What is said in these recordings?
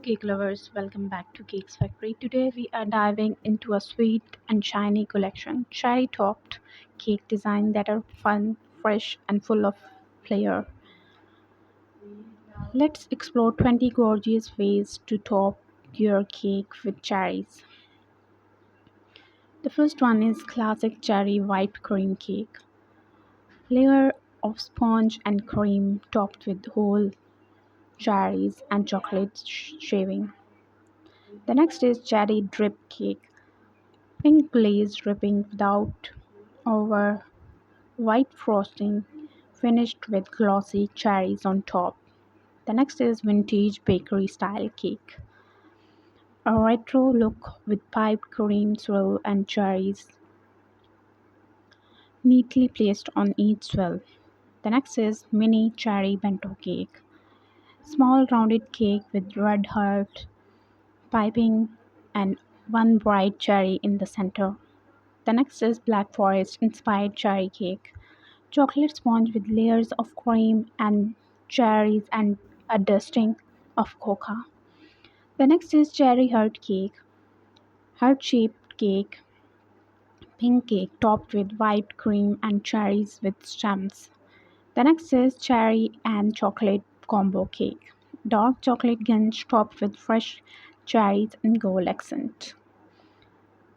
cake lovers, welcome back to Cakes Factory. Today we are diving into a sweet and shiny collection, cherry topped cake design that are fun, fresh, and full of flair. Let's explore 20 gorgeous ways to top your cake with cherries. The first one is classic cherry whipped cream cake. Layer of sponge and cream topped with whole cherries and chocolate shaving. The next is cherry drip cake. Pink glaze dripping without over white frosting, finished with glossy cherries on top. The next is vintage bakery style cake. A retro look with piped cream swirl and cherries neatly placed on each swirl. The next is mini cherry bento cake. Small rounded cake with red heart piping and one bright cherry in the center. The next is Black Forest inspired cherry cake. Chocolate sponge with layers of cream and cherries and a dusting of cocoa. The next is cherry heart cake, heart shaped cake, pink cake topped with white cream and cherries with stems. The next is cherry and chocolate combo cake, dark chocolate ganj topped with fresh cherries and gold accent.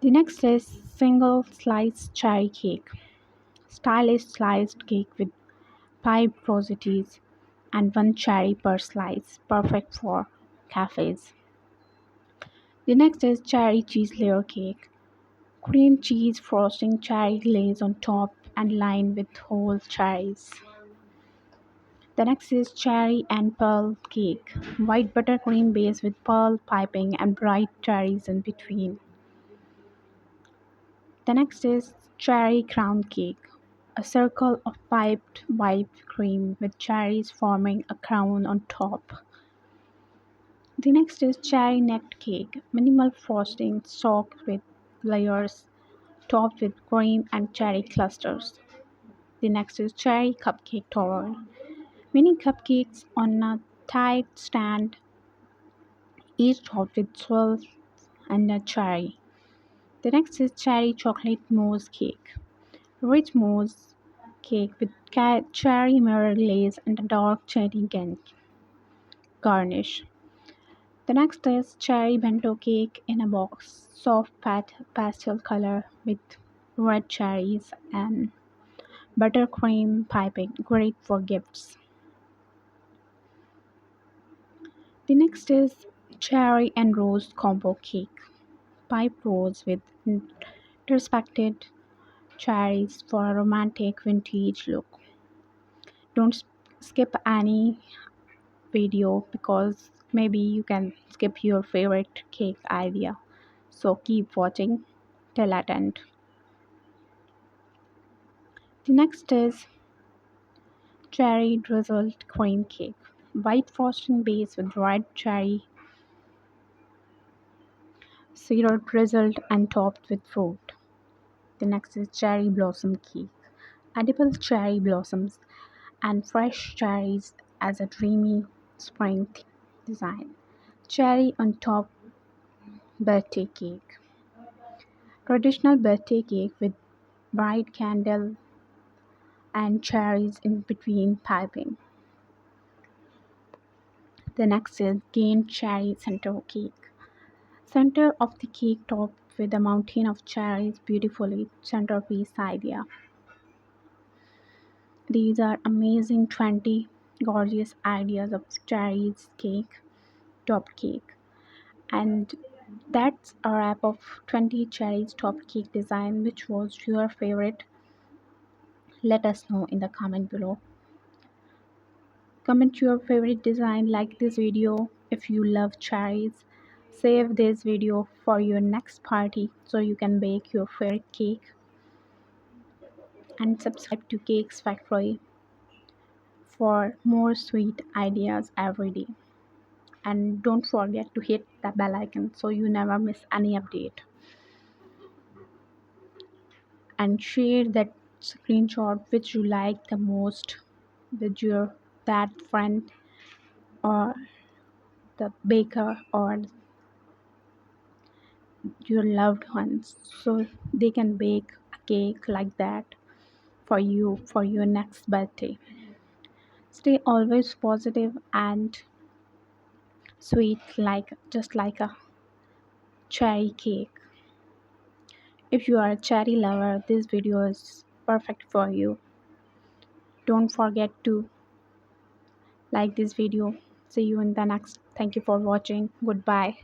The next is single slice cherry cake, stylish sliced cake with piped rosities and one cherry per slice, perfect for cafes. The next is cherry cheese layer cake. Cream cheese frosting, cherry glaze on top and lined with whole cherries. The next is cherry and pearl cake. White buttercream base with pearl piping and bright cherries in between. The next is cherry crown cake. A circle of piped white cream with cherries forming a crown on top. The next is cherry necked cake, minimal frosting soaked with layers, topped with cream and cherry clusters. The next is cherry cupcake tower, mini cupcakes on a tight stand, each topped with swirls and a cherry. The next is cherry chocolate mousse cake, rich mousse cake with cherry mirror glaze and a dark cherry garnish. The next is cherry bento cake in a box, soft pastel color with red cherries and buttercream piping, great for gifts. The next is cherry and rose combo cake, piped rose with intersected cherries for a romantic vintage look. Don't skip any video because maybe you can skip your favorite cake idea. So keep watching till at end. The next is cherry drizzled cream cake. White frosting base with red cherry syrup drizzled and topped with fruit. The next is cherry blossom cake. Edible cherry blossoms and fresh cherries as a dreamy spring design. Cherry on top birthday cake. Traditional birthday cake with bright candle and cherries in between piping. The next is gained cherry center cake. Center of the cake topped with a mountain of cherries, beautifully centerpiece idea. These are amazing 20 gorgeous ideas of cherries cake, top cake. And that's a wrap of 20 cherries top cake design. Which was your favorite? Let us know in the comment below. Comment your favorite design, like this video if you love cherries. Save this video for your next party so you can bake your favorite cake, and subscribe to Cakes Factory for more sweet ideas every day. And don't forget to hit the bell icon so you never miss any update. And share that screenshot which you like the most with your that friend or the baker or your loved ones so they can bake a cake like that for you for your next birthday. Stay always positive and sweet, like just like a cherry cake. If you are a cherry lover, this video is perfect for you. Don't forget to like this video. See you in the next. Thank you for watching. Goodbye.